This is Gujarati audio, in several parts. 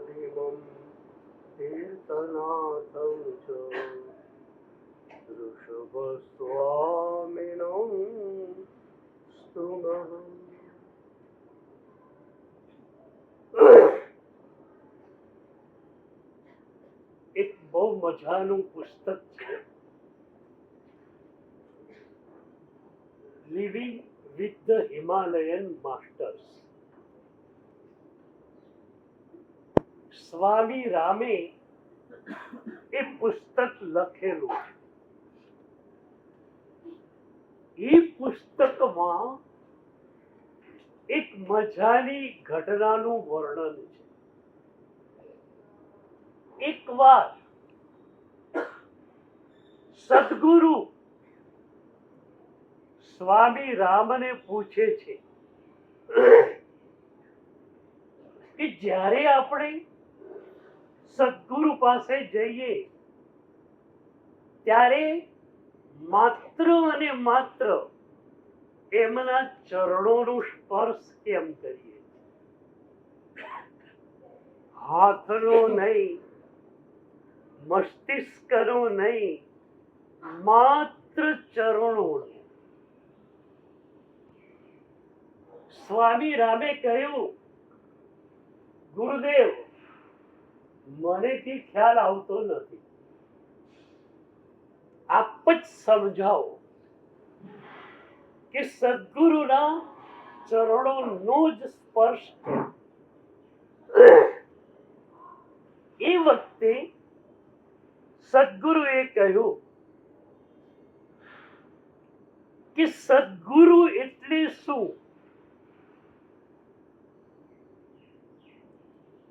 સુખમદિમં તીર્થનાથં ચ ऋषभस्वामिनं स्तुमः। એક બહુ મજાનું પુસ્તક છે, living with the Himalayan masters. Swami રામે એ પુસ્તક લખેલું છે. એ પુસ્તકમાં એક મજાની ઘટનાનું વર્ણન છે. એકવાર સદગુરુ સ્વામી રામને પૂછે છે કે જ્યારે આપણે સદગુરુ પાસે જઈએ ત્યારે માત્ર અને માત્ર એમના ચરણોનું સ્પર્શ કેમ કરીએ? હાથનો નહીં, મસ્તિષ્કનો નહીં, માત્ર ચરણોનો. સ્વામી રામે કહ્યું, ગુરુદેવ, મને તે ખ્યાલ આવતો નથી, આપ જ સમજાવો કે સદગુરુના ચરણોનો જ સ્પર્શ. એ વખતે સદગુરુએ કહ્યું કે સદગુરુ એટલે શું?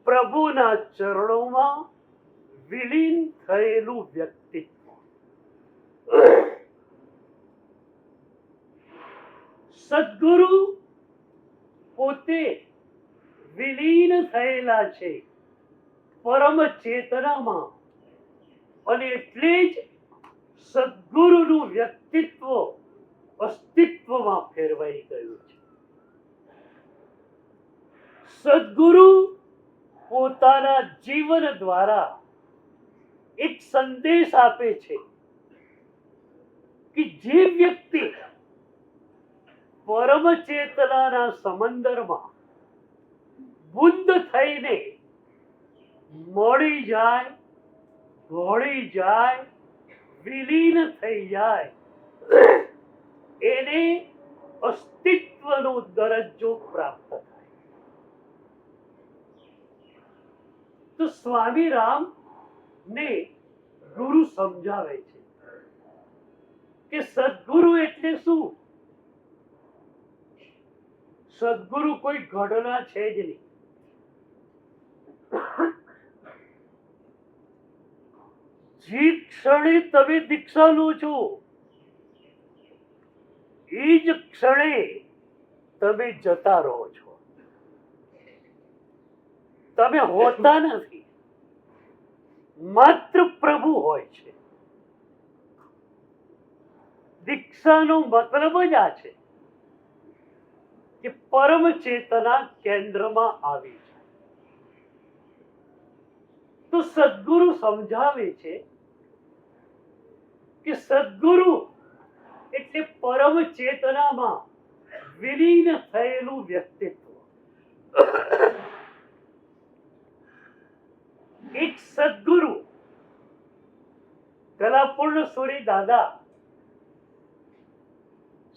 પ્રભુના ચરણોમાં વિલીન થયેલું વ્યક્તિત્વ. સદગુરુ પોતે વિલીન થયેલા છે પરમ ચેતનામાં, અને એટલે જ સદગુરુનું વ્યક્તિત્વ અસ્તિત્વમાં ફેરવાઈ ગયું છે. સદગુરુ પોતાના જીવન દ્વારા એક સંદેશ આપે છે કે જે વ્યક્તિ પરમ ચેતનાના સમંદરમાં બુંદ થઈને મળી જાય, ભળી જાય, વિલીન થઈ જાય, એને અસ્તિત્વનો દરજ્જો પ્રાપ્ત થાય. તો સ્વામી રામ ને ગુરુ સમજાવે છે કે સદગુરુ એટલે શું? સદગુરુ કોઈ ઘટના છે જ નહીં. જે ક્ષણે તમે દીક્ષા લો છો એ જ ક્ષણે તમે જતા રહો છો. તમે હોતા નથી, માત્ર પ્રભુ હોય છે. દીક્ષાનો મતલબ જ આ છે કે પરમ ચેતના કેન્દ્રમાં આવી છે. તો સદગુરુ સમજાવે છે કે સદગુરુ એટલે પરમ ચેતનામાં વિલીન થયેલું વ્યક્તિત્વ. એક સદગુરુ કલાપૂર્ણ સુરી દાદા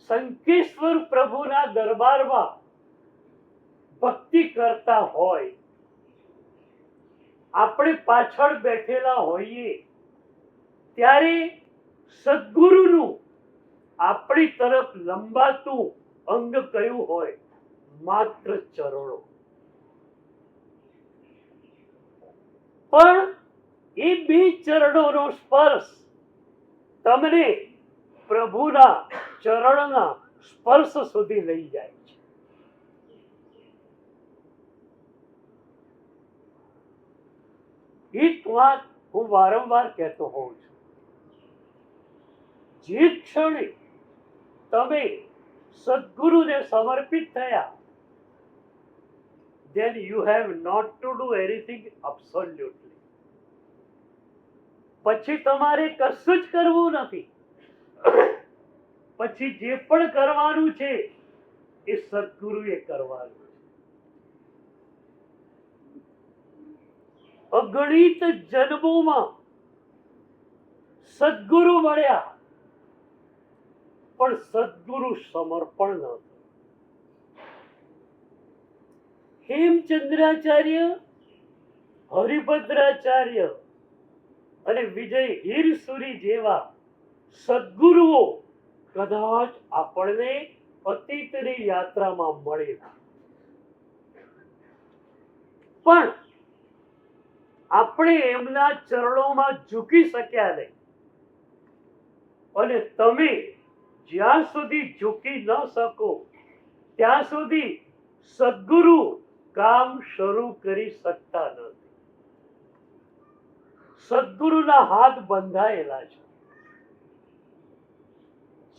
શંકેશ્વર પ્રભુના દરબારમાં ભક્તિ કરતા હોય, આપણે પાછળ બેઠેલા હોઈએ ત્યારે સદગુરુનું આપણી તરફ લંબાતું અંગ કયું હોય? માત્ર ચરણો. પણ એ બે ચરણોનો સ્પર્શ તમને પ્રભુના ચરણના સ્પર્શ સુધી લઈ જાય છે. એક વાત હું વારંવાર કહેતો હોઉં છું, જે ક્ષણે તમે સદગુરુને સમર્પિત થયા, then you have not to do anything absolutely. પછી તમારે કશું જ કરવું નથી. પછી જે પણ કરવાનું છે એ સદગુરુએ કરવાનું છે. અગણિત જન્મોમાં સદગુરુ મળ્યા, પણ સદગુરુ સમર્પણ ન થયું. હેમચંદ્રાચાર્ય, હરિભદ્રાચાર્ય અને વિજય હીરસુરી જેવા સદગુરુઓ કદાચ આપણને અતીતની યાત્રામાં મળેલા, પણ આપણે એમના ચરણોમાં ઝૂકી શક્યા નહીં. અને તમે જ્યાં સુધી ઝૂકી ન શકો ત્યાં સુધી સદગુરુ કામ શરૂ કરી શકતા નથી. સદગુરુના હાથ બંધાયેલા છે.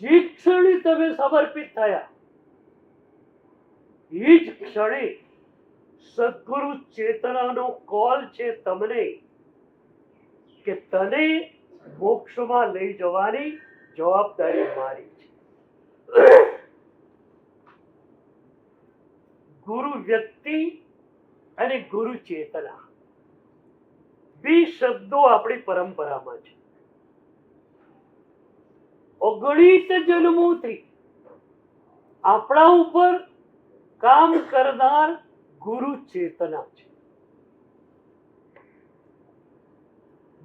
જે ક્ષણે તમે સમર્પિત થયા એ જ ક્ષણે સદગુરુ ચેતનાનો કોલ છે તમને કે તને મોક્ષમાં લઈ જવાની જવાબદારી મારી છે. ગુરુ વ્યક્તિ અને ગુરુ ચેતના બે શબ્દો આપણી પરંપરામાં છે. અગણિત જન્મોથી આપણા ઉપર કામ કરનાર ગુરુ ચેતના છે.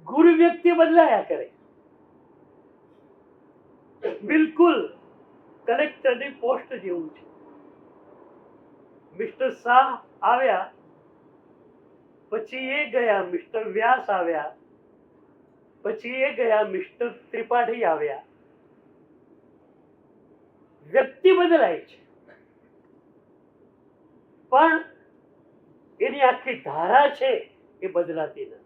ગુરુ વ્યક્તિ બદલાયા કરે. બિલકુલ કલેક્ટરની પોસ્ટ જેવું છે. મિસ્ટર શાહ આવ્યા, પછી એ ગયા, મિસ્ટર વ્યાસ આવ્યા, પછી એ ગયા, મિસ્ટર ત્રિપાઠી આવ્યા. વ્યક્તિ બદલાય છે, પણ એની આખી ધારા છે એ બદલાતી નથી.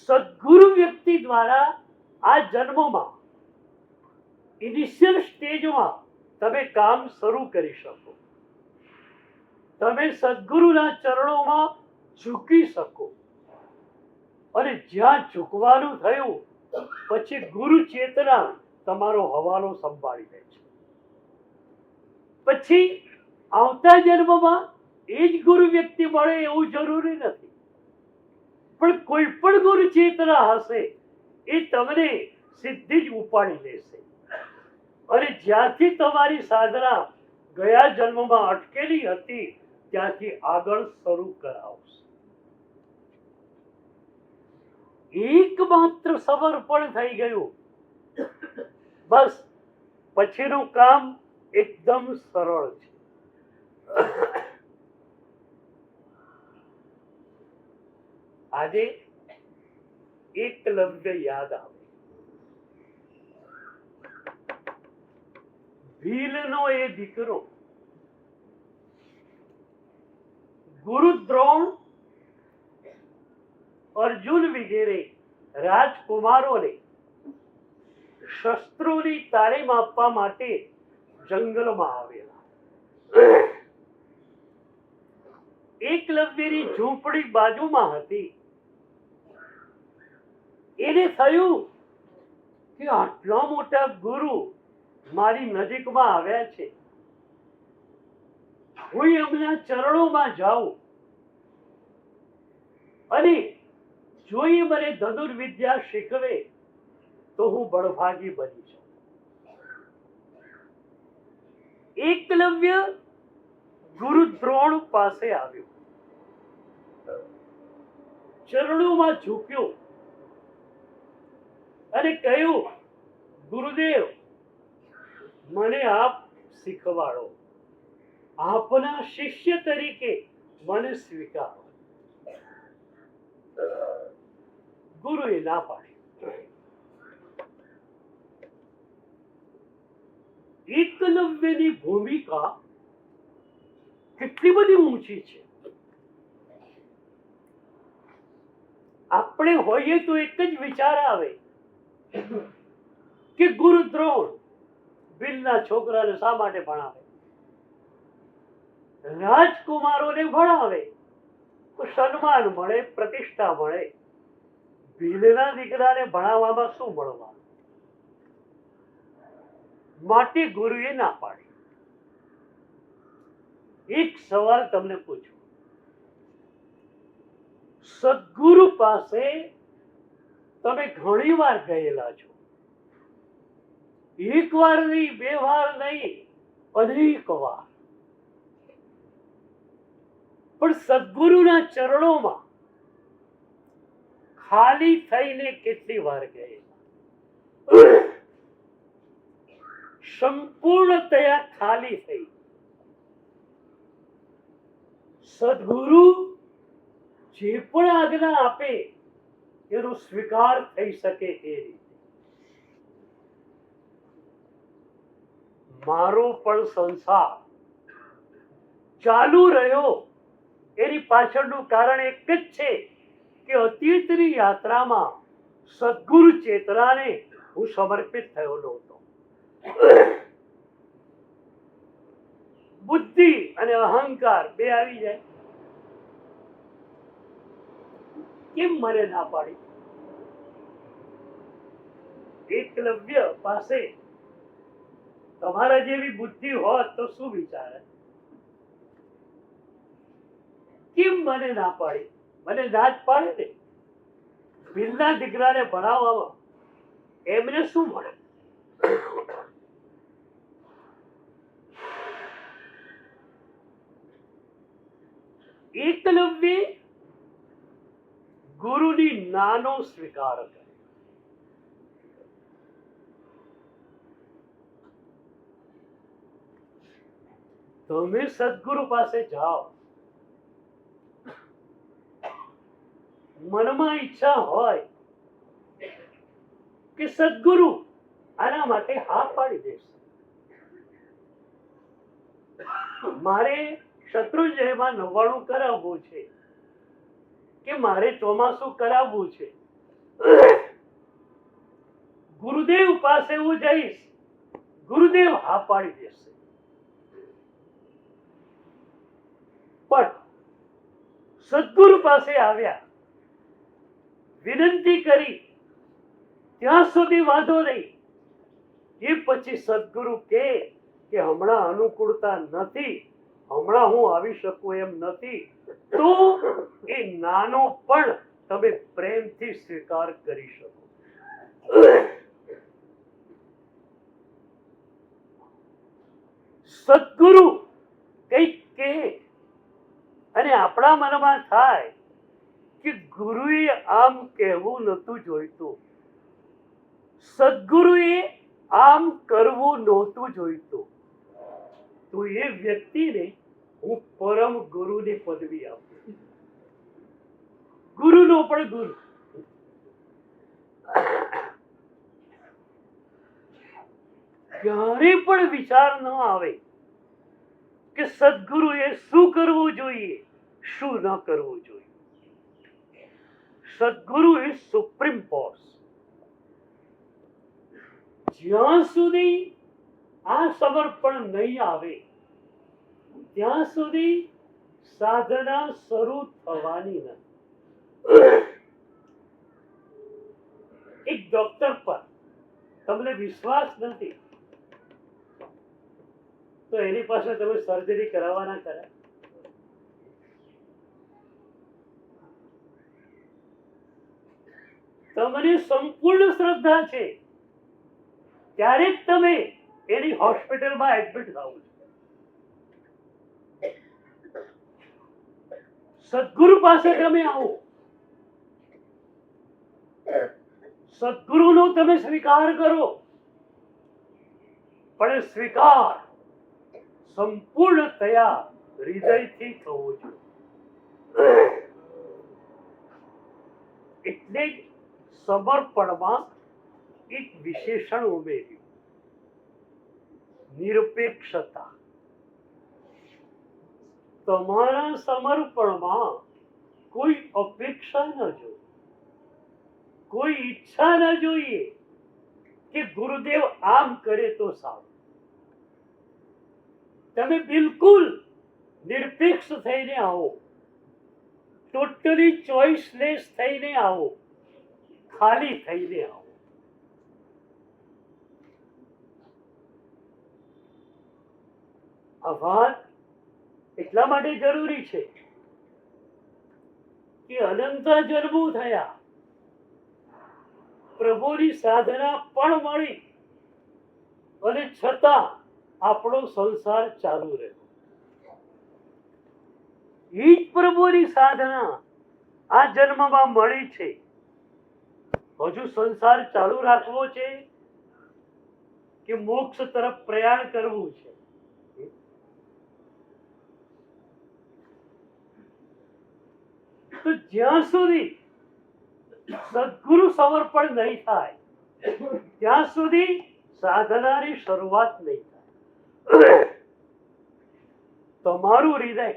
સદગુરુ વ્યક્તિ દ્વારા આ જન્મમાં ઇનિશિયલ સ્ટેજમાં તમે કામ શરૂ કરી શકો. તમે સદગુરુના ચરણોમાં ઝૂકી શકો. અને જ્યાં ઝૂકવાનું થયું પછી ગુરુ ચેતના તમારો હવાલો સંભાળી લે છે. પછી આવતા જન્મમાં એ જ ગુરુ વ્યક્તિ મળે એવું જરૂરી નથી, પણ કોઈ પણ ગુરુ ચેતના હશે એ તમને સીધી જ ઉપાડી લેશે અને જ્યાંથી તમારી સાધના ગયા જન્મમાં અટકેલી હતી ત્યાંથી આગળ શરૂ કરાવશે. એકમાત્ર સમર્પણ થઈ ગયું, બસ પછીનું કામ એકદમ સરળ છે. આજે એકલવ્ય યાદ આવે. ભીલનો એ દીકરો ગુરુ દ્રોણ, અર્જુન વગેરે રાજકુમારોને શસ્ત્રોની તાલીમ આપવા માટે જંગલમાં આવેલા. એકલવ્યની ઝૂંપડી બાજુમાં હતી. એને થયું કે આટલા મોટા ગુરુ મારી નજીકમાં આવ્યા છે, હું એમના ચરણોમાં જાઉં અને જો એ મને ધનુર્વિદ્યા શીખવે તો હું બળભાગી બની જાઉં. એકલવ્ય ગુરુ દ્રોણ પાસે આવ્યો, ચરણોમાં ઝૂક્યો અને કહ્યું, ગુરુદેવ મને આપ શીખવાડો, આપના શિષ્ય તરીકે મને સ્વીકારો. ગુરુએ ના પાડી. એકલવ્યની ભૂમિકા કેટલી બધી ઊંચી છે. આપણે હોઈએ તો એક જ વિચાર આવે કે ગુરુ દ્રોણ ભીલના છોકરાને શા માટે ભણાવે, રાજકુમારોને ભણાવે તો સન્માન મળે, પ્રતિષ્ઠા મળે. ભીલના દીકરાને ભણાવવામાં શું મળવાનું? માટે ગુરુએ ના પાડી. એક સવાલ તમને પૂછું, સદગુરુ પાસે તમે ઘણી વાર ગયેલા છો, એક વાર નહીં, બે વાર નહીં, અનેક વાર. પણ સદગુરુના ચરણોમાં ખાલી થઈને કેટલી વાર ગયેલા? સંપૂર્ણતયા ખાલી થઈ. સદગુરુ જે પણ આજ્ઞા આપે એનો સ્વીકાર થઈ શકે એ રીતે. મારો પણ સંસાર ચાલુ રહ્યો એની પાછળનું કારણ એક જ છે કે અતીતની યાત્રામાં સદગુરુ ચેતનાને હું સમર્પિત થયો નહોતો. બુદ્ધિ અને અહંકાર બે આવી જાય. કેમ મને ના પાડી? એકલવ્ય પાસે તમારા જેવી બુદ્ધિ હોત તો શું વિચારે? કેમ મને ના પાડી? મને ના જ પાડે ને. ભીલના દીકરાને ભણાવવામાં એમને શું મળે? એકલવ્ય ગુરુની નાનો સ્વીકાર કરે. તમે સદગુરુ પાસે જાઓ, મનમાં ઈચ્છા હોય કે સદગુરુ આના માટે હા પાડી દેશે, મારે શત્રુંજયમાં 99 કરાવવું છે કે મારે ચોમાસું કરાવવું છે, ગુરુદેવ પાસે હું જઈશ, ગુરુદેવ હા પાડી દેશે. પણ સદગુરુ પાસે આવ્યા, વિનંતી કરી, ત્યાં સુધી વાંધો નહીં. એ પછી સદગુરુ કે હમણાં અનુકૂળતા નથી, હમણાં હું આવી શકું એમ નથી, તો એ નાનો પણ તમે પ્રેમથી સ્વીકાર કરી શકો. સદગુરુ કંઈક કે અને આપણા મનમાં થાય કે ગુરુએ આમ કહેવું નહોતું જોઈતું, સદગુરુએ આમ કરવું નહોતું જોઈતું, તો એ વ્યક્તિને હું પરમ ગુરુની પદવી આપું. ગુરુનો પણ ગુરુ. ક્યારે પણ વિચાર ન આવે કે સદગુરુએ શું કરવું જોઈએ, શું ન કરવું જોઈએ. સદગુરુ ઇઝ સુપ્રીમ બોસ. જ્યાં સુધી આ સમર્પણ નહીં આવે ત્યાં સુધી સાધના શરૂ થવાની નથી. એક ડોક્ટર પર તમને વિશ્વાસ નથી તો એની પાસે તમે સર્જરી કરાવવાના કરે? તમને સંપૂર્ણ શ્રદ્ધા છે ત્યારે જ તમે એની હોસ્પિટલમાં એડમિટ થાવ છો. સદગુરુ પાસે તમે આવો, સદગુરુનો તમે સ્વીકાર કરો, પણ સ્વીકાર સંપૂર્ણતયા હૃદયથી થવો જોઈએ. એટલે જ સમર્પણમાં એક વિશેષણ ઉમેર્યું, નિરપેક્ષતા. તમારા સમર્પણમાં કોઈ અપેક્ષા ન જોઈએ, કોઈ ઈચ્છા ન જોઈએ કે ગુરુદેવ આમ કરે તો સારું. તમે બિલકુલ નિરપેક્ષ થઈને આવો, ટોટલી ચોઇસલેસ થઈને આવો, ખાલી થઈને આવો. આ વાત એટલા માટે જરૂરી છે કે અનંત જન્મો થયા, પ્રભુની સાધના પણ મળી, અને છતાં આપણો સંસાર ચાલુ રહ્યો. એ જ પ્રભુની સાધના આ જન્મમાં મળી છે. હજુ સંસાર ચાલુ રાખવો છે કે મોક્ષ તરફ પ્રયાણ કરવું છે? તો જ્યાં સુધી સદગુરુ સમર્પણ નહીં થાય ત્યાં સુધી સાધનાની શરૂઆત નહીં થાય. તમારું હૃદય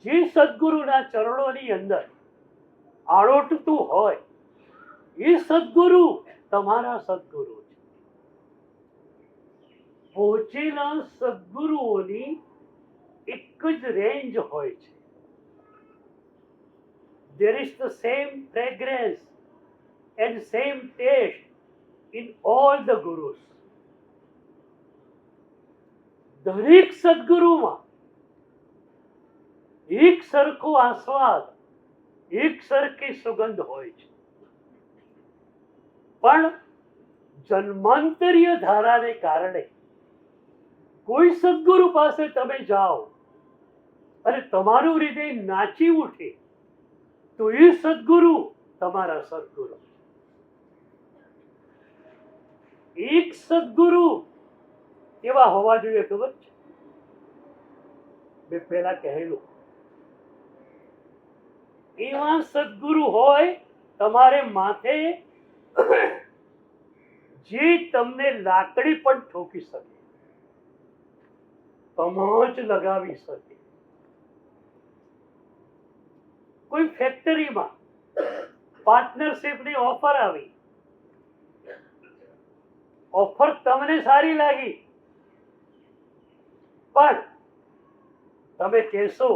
જે સદગુરુના ચરણોની અંદર આળોટતું હોય, એ સદગુરુ તમારા સદગુરુ છે. પહોંચેલા સદગુરુઓની એક જ રેન્જ હોય છે. There is the same fragrance and same taste in all the gurus. દરેક સદગુરુમાં એક સરખો આસ્વાદ, એક સરખી સુગંધ હોય છે. પણ જન્માંતરીય ધારાને કારણે કોઈ સદગુરુ પાસે તમે જાઓ અને તમારું હૃદય નાચી ઉઠે તો એ સદગુરુ તમારા સદગુરુ. એક સદગુરુ કેવા હોવા જોઈએ ખબર છે? મેં પહેલા કહેલું, એવા સદગુરુ હોય તમારે માથે જે તમને લાકડી પણ ઠોકી શકે, કમોચ લગાવી શકે. કોઈ ફેક્ટરીમાં પાર્ટનરશિપની ઓફર આવી, ઓફર તમને સારી લાગી, પણ તમે કહેશો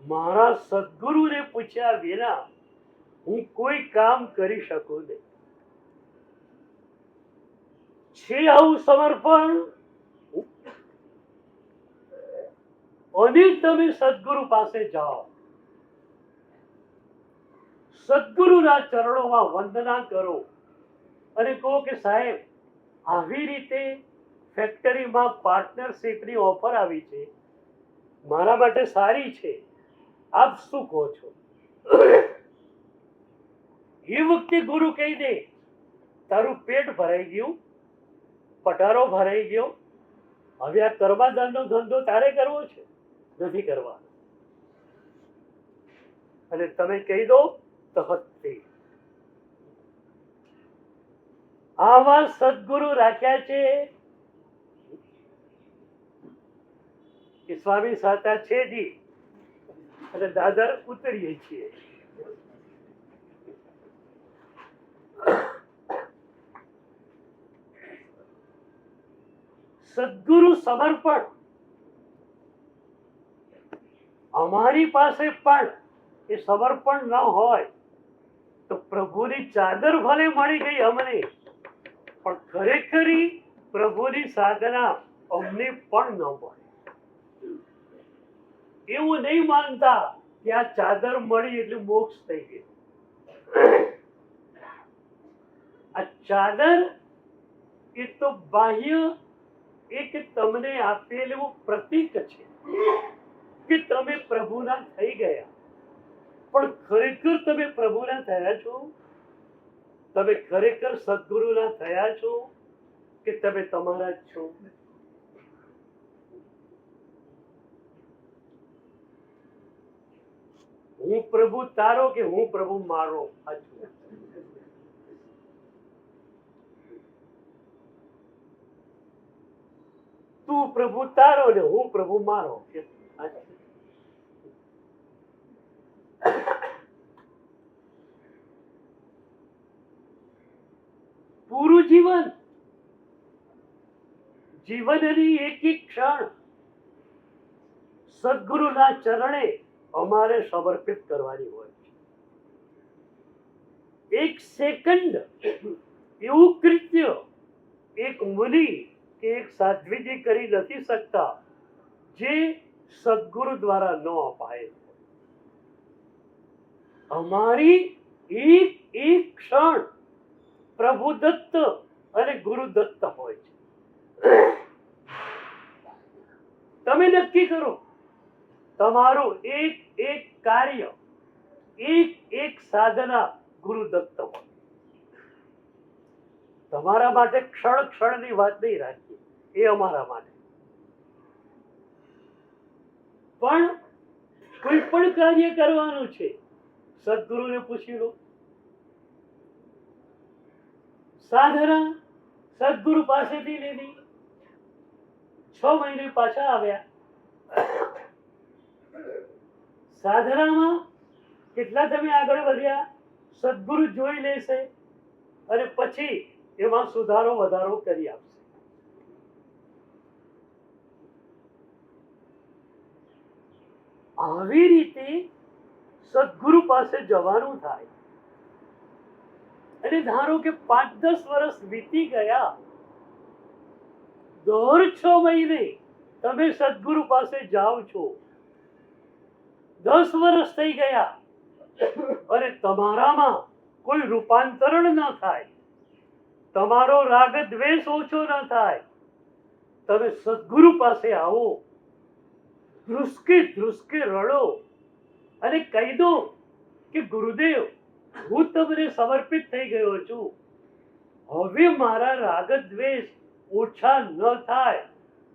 મારા સદગુરુને પૂછ્યા વિના હું કોઈ કામ કરી શકું નહીં. છે આવું સમર્પણ, અને તમે સદગુરુ પાસે જાઓ, સદગુરુના ચરણોમાં વંદના કરો અને કહો કે સાહેબ, આવી રીતે ફેક્ટરીમાં પાર્ટનરશિપની ઓફર આવી છે, મારા માટે સારી છે, આપ શું કહો છો? એ વખતે ગુરુ કહી દે તારું પેટ ભરાઈ ગયું, પટારો ભરાઈ ગયો, હવે આ કર્માદાનનો ધંધો તારે કરવો છે, નથી કરવાનો. અને તમે કહી દો તહત્તે. આવા સદગુરુ રાખ્યા છે કે સ્વામી સાચા છે જી, અને દાદર ઉતરીએ છીએ. સદગુરુ સમર્પણ અમારી પાસે પણ એ સમર્પણ ન હોય તો પ્રભુની ચાદર ભલે મળી ગઈ અમને, પણ ખરેખરી પ્રભુની સાધના અમને પણ ન મળે. એવું નહીં માનતા કે આ ચાદર મળી એટલે મોક્ષ થઈ ગયો. આ ચાદર એ તો બાહ્ય એક તમને આપેલું પ્રતીક છે કે તમે પ્રભુના થઈ ગયા, પણ ખરેખર તમે પ્રભુના થયા છો? તમે ખરેખર સદગુરુના થયા છો કે તમે તમારા જ છો? હું પ્રભુ તારો કે હું પ્રભુ મારો? તું પ્રભુ તારો ને હું પ્રભુ મારો. પૂરું જીવનની એક એક ક્ષણ સદગુરુના ચરણે અમારે સમર્પિત કરવાની હોય છે. એક સેકન્ડ એવું કૃત્ય એક મુનિ કે એક સાધ્વીજી કરી નથી શકતા જે સદગુરુ દ્વારા ન અપાય. અમારી એક એક ક્ષણ પ્રભુ દત્ત અને ગુરુ દત્ત હોય છે. તમે નક્કી કરો તમારું એક એક કાર્ય, એક એક સાધના ગુરુ દત્ત હોય. તમારા માટે ક્ષણ ક્ષણની વાત નહીં રાખીએ, એ અમારા માટે. પણ કોઈ પણ કાર્ય કરવાનું છે, સદગુરુને પૂછી લો. સાધના સદગુરુ પાસેથી લીધી, 6 મહિને પાછા આવ્યા. સાધનામાં કેટલા તમે આગળ વધ્યા સદગુરુ જોઈ લેશે અને પછી એમાં સુધારો વધારો કરી આપશે. આવી રીતે સદગુરુ પાસે જવાનું થાય. અને ધારો કે 5-10 વર્ષ વીતી ગયા, દર 6 મહિને તમે સદગુરુ પાસે જાઓ છો, 10 વર્ષ થઈ ગયા અને તમારામાં કોઈ રૂપાંતરણ ન થાય, તમારો રાગ દ્વેષ ઓછો ન થાય, તમે સદગુરુ પાસે આવો, ધ્રુસકે ધ્રુસકે રડો અને કહી દો કે ગુરુદેવ, હું તમને સમર્પિત થઈ ગયો છું. હવે મારા રાગ દ્વેષ ઓછા ન થાય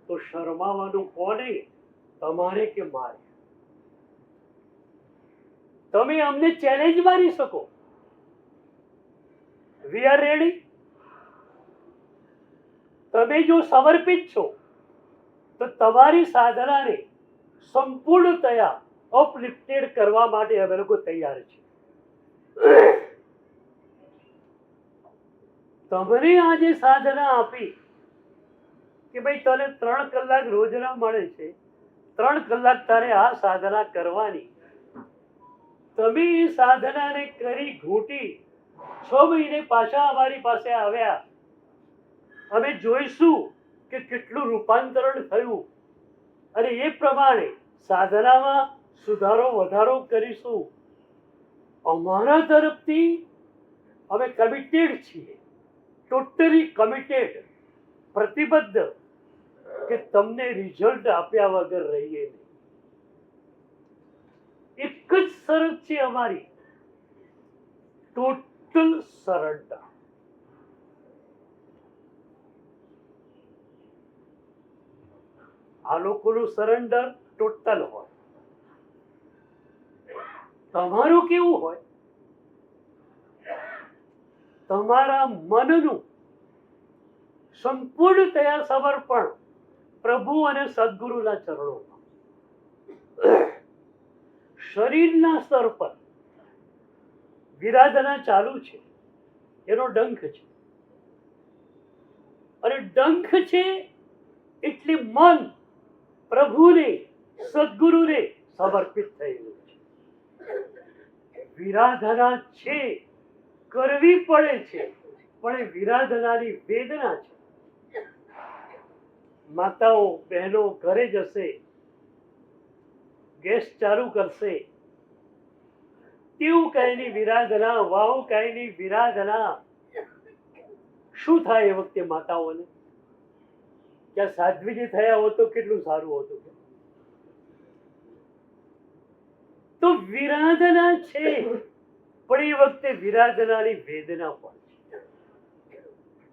તો શરમાવાનું કોને, તમારે કે મારે? તમે અમને ચેલેન્જ મારી શકો. We are ready. તમે જો સમર્પિત છો તો તમારી સાધનાને સંપૂર્ણતયા અપલિફ્ટેડ કરવા માટે અમે લોકો તૈયાર છીએ. તમને આજે સાધના આપી કે ભાઈ તને 3 કલાક રોજના મળે છે, 3 કલાક તારે આ સાધના કરવાની. તમે એ સાધનાને કરી ઘૂંટી 6 મહિને પાછા અમારી પાસે આવ્યા. અમે જોઈશું કે કેટલું રૂપાંતરણ થયું અને એ પ્રમાણે સાધનામાં સુધારો વધારો કરીશું. અમારા તરફથી અમે કમિટેડ છીએ, ટોટલી કમિટેડ, પ્રતિબદ્ધ કે તમને રિઝલ્ટ આપ્યા વગર રહીએ નહીં. એક જ શરત છે અમારી, ટોટલ સરેન્ડર. આ લોકોનું સરેન્ડર ટોટલ હોય. તમારું કેવું હોય? તમારા મનનું સંપૂર્ણતયા સમર્પણ પ્રભુ અને સદગુરુના ચરણોમાં. શરીરના સ્તર પર વિરાધના ચાલુ છે, એનો ડંખ છે, અને ડંખ છે એટલે મન પ્રભુને સદગુરુને સમર્પિત થયેલું છે. વિરાધના છે, કરવી પડે છે, પણ એ વિરાધનાની વેદના છે. માતાઓ બહેનો ઘરે જશે, ગેસ ચાલુ કરશે, તેવું કાંઈની વિરાધના, વાવ કાંઈની વિરાધના. શું થાય એ વખતે માતાઓને? ત્યાં સાધ્વીજી થયા હોત તો કેટલું સારું હતું. તો વિરાધના છે, પણ એ વખતે વિરાધનાની વેદના પણ છે.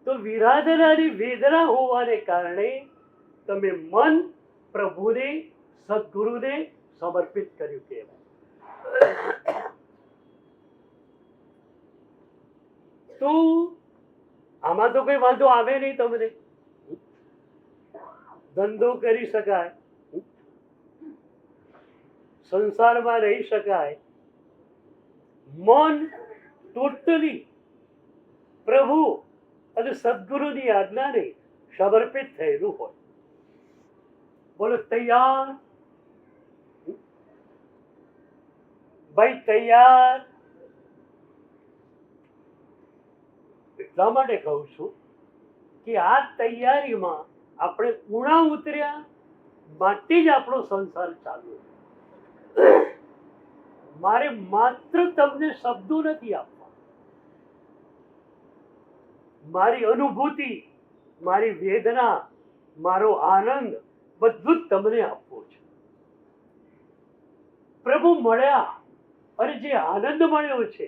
તો વિરાધનાની વેદના હોવાને કારણે તમે મન પ્રભુને સદગુરુને સમર્પિત કર્યું કહેવાય. તો આમાં તો કોઈ વાંધો આવે નહીં. તમને ધંધો કરી શકાય, સંસારમાં રહી શકાય, મન ટોટલી પ્રભુ અને સદગુરુની આજ્ઞાને સમર્પિત થયેલું હોય. બોલો તૈયાર? ભાઈ તૈયાર? એટલા માટે કહું છું કે આ તૈયારીમાં આપણે ઉણા ઉતર્યા માટે જ આપણો સંસાર ચાલુ. મારે માત્ર તમને શબ્દો નથી આપવા, મારી અનુભૂતિ, મારી વેદના, મારો આનંદ બધું જ તમને આપવું છે. પ્રભુ મળ્યા અને જે આનંદ મળ્યો છે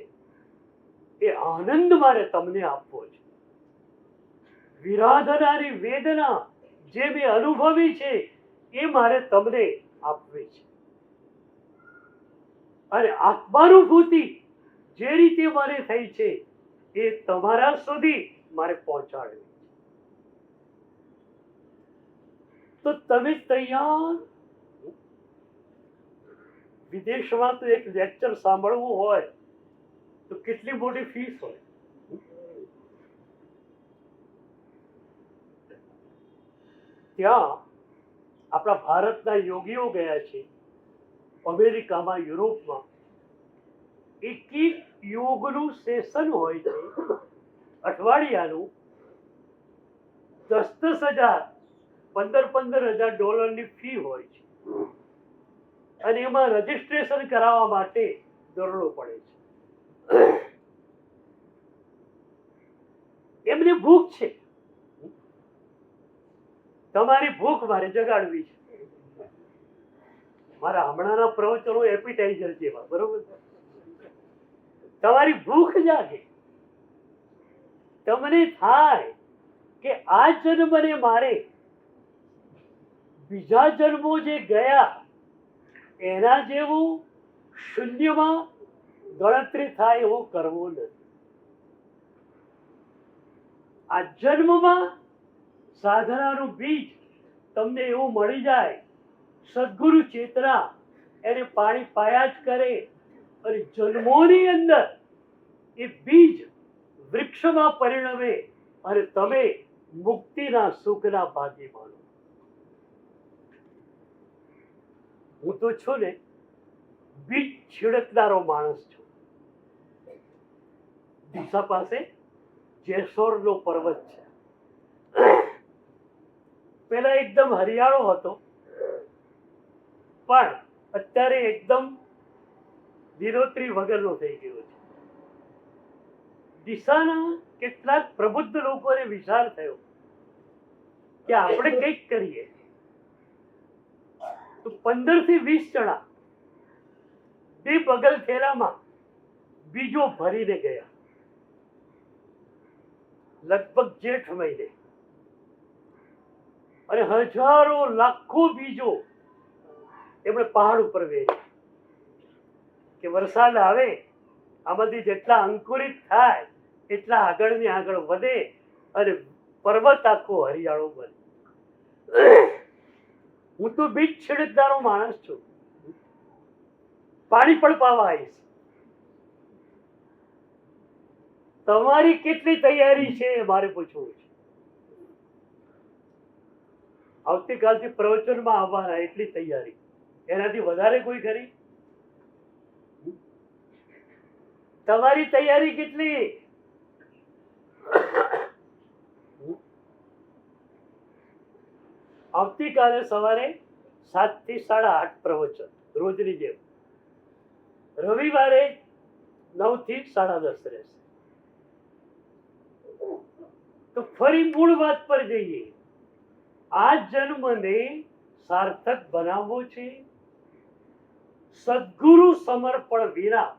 એ આનંદ મારે તમને આપવો છે. વિરાધનારી વેદના જે મેં અનુભવી છે એ મારે તમને આપવી છે. અને આત્માનુભૂતિ જે રીતે મારે થઈ છે એ તમારા સુધી મારે પહોંચાડવી. તો તમે તૈયાર? વિદેશમાં તો એક લેક્ચર સાંભળવું હોય તો કેટલી મોટી ફીસ હોય. ત્યાં આપણા ભારતના યોગીઓ ગયા છે, અમેરિકામાં, યુરોપમાં. એક યોગનું સેશન હોય છે અઠવાડિયાનું, 10,000 $15,000 ફી હોય છે. અને એમાં રજીસ્ટ્રેશન કરાવવા માટે દરોડો પડે છે. એમને ભૂખ છે, તમારી ભૂખ મારે જગાડવી છે. મારા હમણાંના પ્રવચનો એપિટાઇઝર જેવા, બરોબર? તમારી ભૂખ જાગે, તમને થાય કે આ જન્મને મારે બીજા જન્મો જે ગયા એના જેવું શૂન્યમાં ગણતરી થાય એવું કરવું નથી. આ જન્મમાં સાધનાનું બીજ તમને એવું મળી જાય, સદગુરુ ચેતના એને પાણી પાયા જ કરે અને જન્મોની અંદર એ બીજ વૃક્ષમાં પરિણમે અને તમે મુક્તિના સુખના ભાગી માનો. હું તો છું ને બીજ છિડકનારો માણસ છું. ડીસા પાસે જેસોરનો પર્વત છે. પેલા એકદમ હરિયાળો હતો, પણ અત્યારે એકદમ લીલોતરી વગરનો થઈ ગયો છે. ડીસાના કેટલાક પ્રબુદ્ધ લોકોને વિચાર થયો કે આપણે કંઈક કરીએ. તો 15 થી 20 જણા બે બગલ થેલામાં બીજો ભરીને ગયા. લગભગ જેઠ મહિને, અને હજારો લાખો બીજો એમણે પહાડ ઉપર વેચ્યા કે વરસાદ આવે, આમાંથી જેટલા અંકુરિત થાય એટલા આગળ ને આગળ વધે અને પર્વત આખો હરિયાળો બને. હું તો બીજ છેડકનારો માણસ છું, પાણી પણ પાવા આવીશ. તમારી કેટલી તૈયારી છે મારે પૂછવું છે. આવતીકાલથી પ્રવચનમાં આવવાના એટલી તૈયારી, એનાથી વધારે કોઈ ખરી? તમારી તૈયારી કેટલી? આવતીકાલે સવારે 7 થી 8:30 પ્રવચન, રોજની જેમ. રવિવારે 9 થી 10:30 રહેશે. તો ફરી મૂળ વાત પર જઈએ. આ જન્મને સાર્થક બનાવવો છે. સદગુરુ સમર્પણ વિના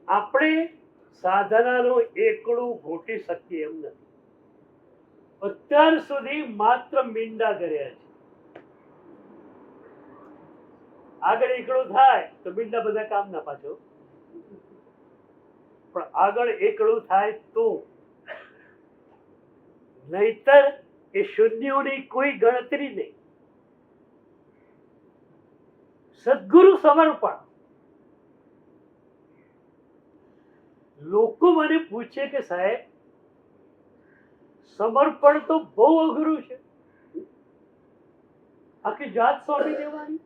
આપણે સાધનાનો એકડું ઘૂંટી શકીએ એમ નથી. અત્યાર સુધી માત્ર મીંડા કર્યા છે. આગળ એકડું થાય તો મીંડા બધા કામ ના પાછો, પણ આગળ એકડું થાય તો, નહીતર એ શૂન્યોની કોઈ ગણતરી નહીં. સદગુરુ સમર્પણ. લોકો મને પૂછે કે સાહેબ સમર્પણ તો બહુ અઘરું છે, આખી જાત સોંપી દેવાની.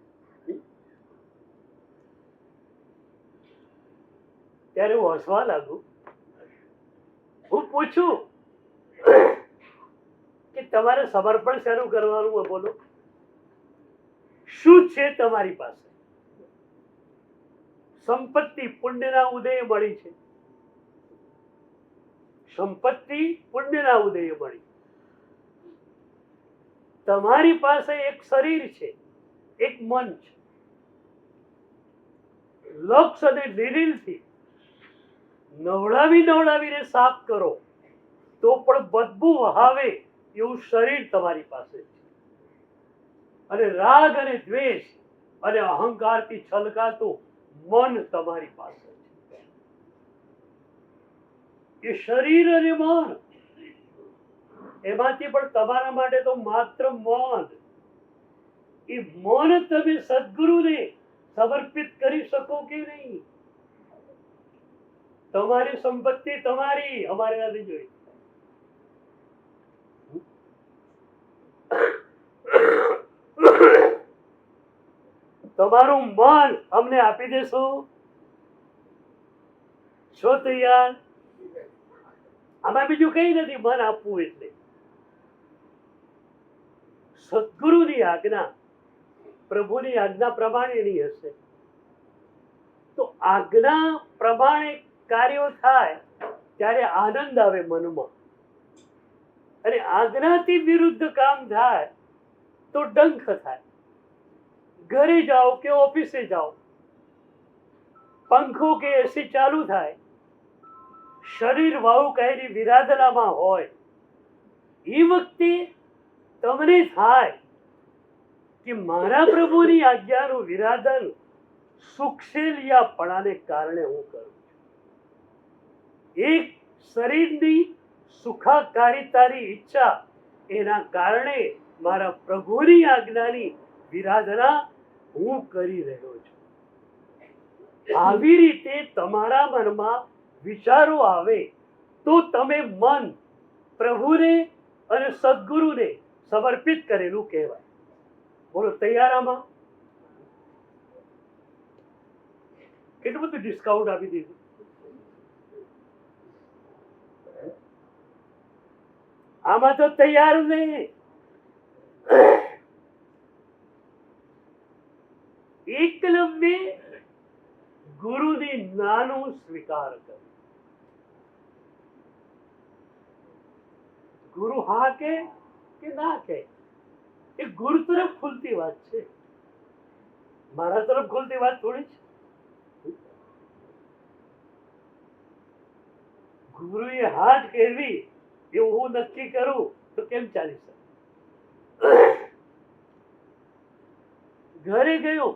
ત્યારે હું હસવા લાગુ. હું પૂછું કે તમારે સમર્પણ શરૂ કરવાનું હોય, બોલો શું છે તમારી પાસે? સંપત્તિ પુણ્યના ઉદયે મળી છે. સંપત્તિ પુણ્યના ઉદયે મળી. તમારી પાસે એક શરીર છે, એક મન છે. લક્ષ અને લીલીલથી નવડાવીને સાફ કરો તો પણ બદબુ વહાવે એવું શરીર તમારી પાસે છે. અને રાગ અને દ્વેષ અને અહંકારથી છલકાતું મન તમારી પાસે છે. એ શરીર અને મન, એમાંથી પણ તમારા માટે તો માત્ર મન. એ મન તમે સદગુરુને સમર્પિત કરી શકો કે નહીં? તમારી સંપત્તિ તમારી, અમારે નથી જોઈ. તમારું મન અમને આપી દેશો? છો તૈયાર? આમાં બીજું કઈ નથી, મન આપવું એટલે. સદગુરુની આજ્ઞા, પ્રભુની આજ્ઞા પ્રમાણેની હશે તો આજ્ઞા પ્રમાણે કાર્યો થાય ત્યારે આનંદ આવે મનમાં. અને આજ્ઞાથી વિરુદ્ધ કામ થાય તો ડંખ થાય. ઘરે જાઓ કે ઓફિસે જાઓ, પંખો કે એસી ચાલુ થાય, શરીર વાયુ કહેરી વિરાધનામાં હોય, એ વખતે તમને થાય કે મારા પ્રભુની આજ્ઞાનું વિરાધન સુખશેલિયાપણાને કારણે હું કરું છું. એક શરીરની સુખાકારિતાની ઈચ્છા, એના કારણે મારા પ્રભુની આજ્ઞાની વિરાધના હું કરી રહ્યો છું. આવી રીતે તમારા મનમાં વિચારો આવે તો તમે મન પ્રભુને અને સદગુરુને સમર્પિત કરેલું કહેવાય. બોલો તૈયાર? આમાં કેટલું બધું ડિસ્કાઉન્ટ આપી દીધું. આમાં તો તૈયાર નહીં. એકલવ્ય ગુરુની નાનું સ્વીકાર કરે. ગુરુ હા કે ના કે એ ગુરુ તરફ ખુલતી વાત છે, મારા તરફ ખુલતી વાત થોડી છે. ગુરુએ હાથ કેળવી એવું હું નક્કી કરું તો કેમ ચાલી શકે? ઘરે ગયો,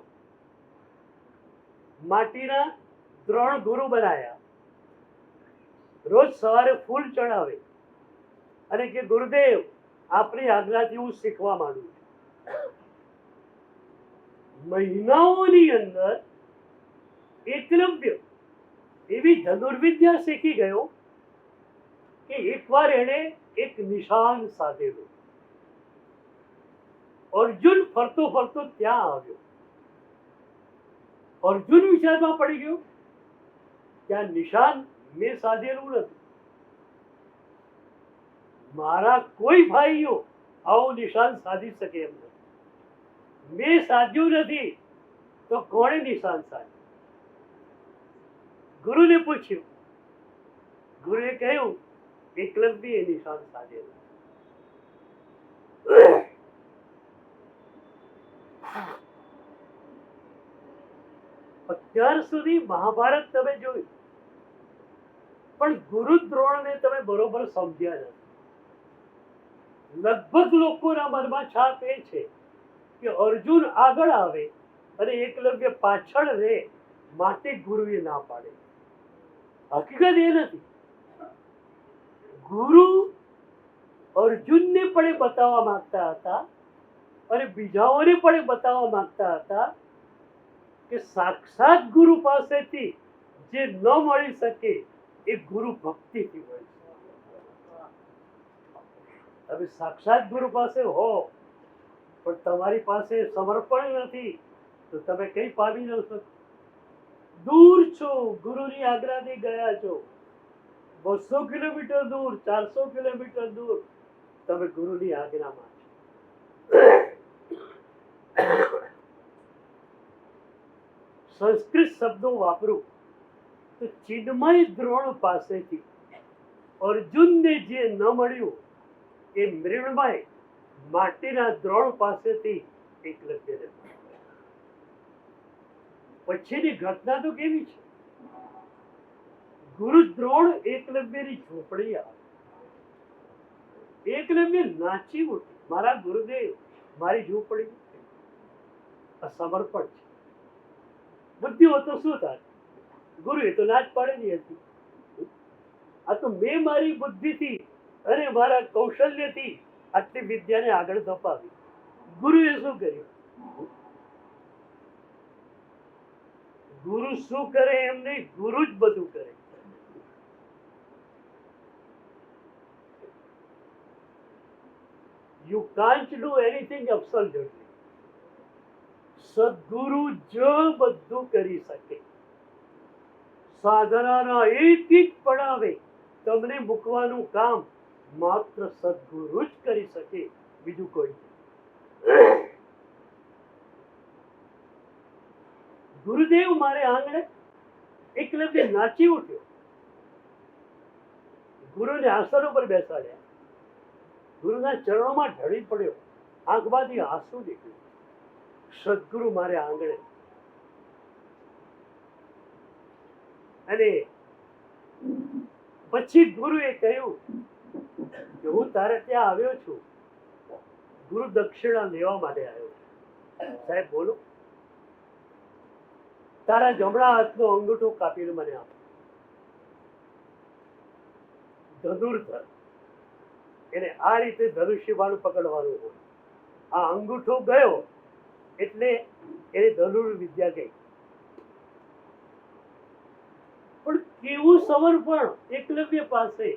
માટીના 3 ગુરુ બનાયા. રોજ સવારે ફૂલ ચડાવે અને કે ગુરુદેવ આપની આજ્ઞાથી હું શીખવા માંડું છું. મહિનાઓની અંદર એકલવ્ય એવી ધનુર્વિદ્યા શીખી ગયો કે એકવાર એને એક નિશાન સાધેલું. અર્જુન ફરતો ફરતો ત્યાં આવ્યો. અર્જુન વિચારમાં પડી ગયો કે આ નિશાન મેં સાધેલું નથી. મારા કોઈ ભાઈઓ આવું નિશાન સાધી શકે એમ નથી. મેં સાધ્યું નથી તો કોણે નિશાન સાધ્યું? ગુરુને પૂછ્યું. ગુરુએ કહ્યું એકલવ્ય એ નિશાન સાધેલું. અત્યાર સુધી મહાભારત તમે જોયું, પણ ગુરુ દ્રોણને તમે બરોબર સમજ્યા નથી. લગભગ લોકોના મનમાં છાપ એ છે કે અર્જુન આગળ આવે અને એકલવ્ય પાછળ રહે માટે ગુરુએ ના પાડે. હકીકત એ નથી. ગુરુ અર્જુનને પણ બતાવવા માંગતા હતા અને બીજાઓને પણ બતાવવા માંગતા હતા કે સાક્ષાત ગુરુ પાસેથી જે ન મળી શકે એ ગુરુ ભક્તિથી મળી શકે. તમે સાક્ષાત ગુરુ પાસે હો પણ તમારી પાસે સમર્પણ નથી તો તમે કઈ પામી ન શકો. દૂર છો, ગુરુની આજ્ઞાથી ગયા છો, 200 કિલોમીટર દૂર, 400 કિલોમીટર દૂર, તમે ગુરુની આજ્ઞામાં છો. સંસ્કૃત શબ્દો વાપરું તો ચિન્મય દ્રોણ પાસેથી અર્જુનને જે ન મળ્યું એ મૃણમય માટીના દ્રોણ પાસેથી એકલવ્યને મળ્યું. પછીની ઘટના તો કેવી છે? ગુરુ દ્રોણ એકલવ્યની ઝોપડી આવે. એકલવ્ય નાચી ઉઠી, મારા ગુરુદેવ, મારી ઝોપડી. આ સમર્પણ છે. બુદ્ધિ હોય તો શું થાય? ગુરુએ તો નાચ પાડેલી હતી. આ તો મેં મારી બુદ્ધિથી અને મારા કૌશલ્યથી આટલી વિદ્યાને આગળ ધપાવી. ગુરુએ શું કર્યું? ગુરુ શું કરે એમ નહીં, ગુરુ જ બધું કરે. You can't do anything absolutely. સદગુરુ જ બધું કરી શકે. સાધનાના એક એક પડાવે તમને મૂકવાનું કામ માત્ર સદગુરુ જ કરી શકે, બીજું કોઈ. ગુરુદેવ મારે આંગણે એકલવ્ય નાચી ઉઠ્યો. ગુરુને આસન ઉપર બેસાડ્યા, ગુરુના ચરણોમાં ઢળી પડ્યો, આંખમાંથી આંસુ નીકળ્યું. સદગુરુ મારે આંગણે. અને પછી ગુરુએ કહ્યું કે હું તારે ત્યાં આવ્યો છું, ગુરુ દક્ષિણા લેવા માટે આવ્યો છું. સાહેબ બોલો, તારા જમણા હાથનો અંગૂઠો કાપીને મને આપો. ધનુર્ધર એને આ રીતે ધનુષ્ય બાણ પકડવાનું હોય. આ અંગૂઠો ગયો એટલે એને ધનુર વિદ્યા ગઈ. પણ કેવું સમર્પણ! એકલવ્ય પાસે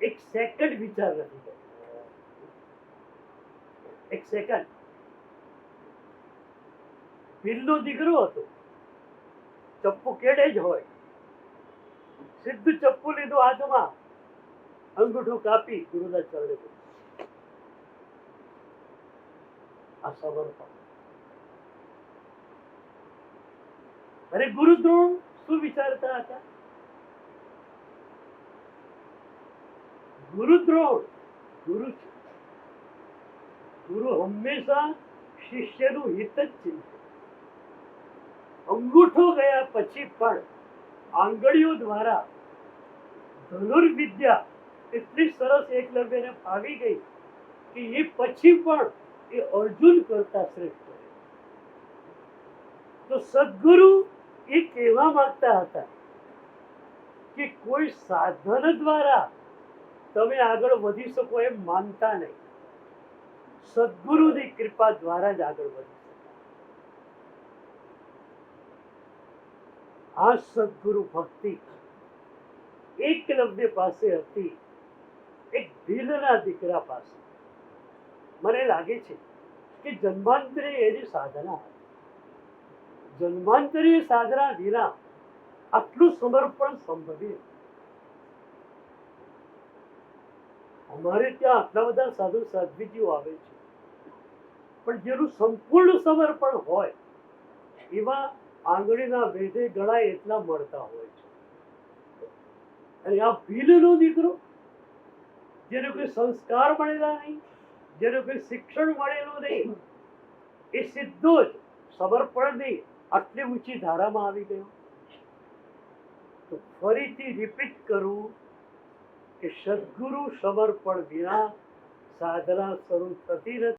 એક સેકન્ડ વિચાર નથી કર્યો. એક સેકન્ડ. ભીલનો દીકરો હતો, ચપ્પુ કેડે જ હોય, સીધું ચપ્પુ લીધું હાથમાં, અંગૂઠો કાપી ગુરુના ચરણે મૂક્યો. આ સમર્પણ. અરે ગુરુ દ્રોણ શું વિચારતા હતા? ગુરુ દ્રોણ ગુરુ છે. ગુરુ હંમેશા શિષ્યનું હિત જ ચિંતે. અંગૂઠો ગયા પછી પણ આંગળીઓ દ્વારા ધનુર્વિદ્યા એટલી સરસ એકલવ્યને ફાવી ગઈ કે એ પછી પણ એ અર્જુન કરતા શ્રેષ્ઠ છે. તો સદગુરુ એ કહેવા માંગતા હતા કે કોઈ સાધન દ્વારા તમે આગળ વધી શકો એમ માનતા નહીં. સદગુરુની કૃપા દ્વારા જ આગળ વધી શકાય. આ સદગુરુ ભક્તિ એકલવ્ય પાસે હતી, એક ભીલના દીકરા પાસે. મને લાગે છે કે જન્માંતરે એની સાધના હતી. જન્માંતરીય સાધના વિના આટલું સમર્પણ સંભવી. અમારે ત્યાં આટલા બધા સાધુ સાધ્વીજીઓ આવે છે, પણ જેનું સંપૂર્ણ સમર્પણ હોય એવા આંગળીના વેઢે ગળાય એટલા મળતા હોય છે. અને આ ભીલનો દીકરો, જેને કોઈ સંસ્કાર મળેલા નહીં, જેને કોઈ શિક્ષણ મળેલું નહીં, એ સીધો જ સમર્પણની આટલી ઊંચી ધારામાં આવી ગયો. તો ફરીથી રિપીટ કરું કે સદગુરુ સમર્પણ વિના સાધના શરૂ થતી નથી.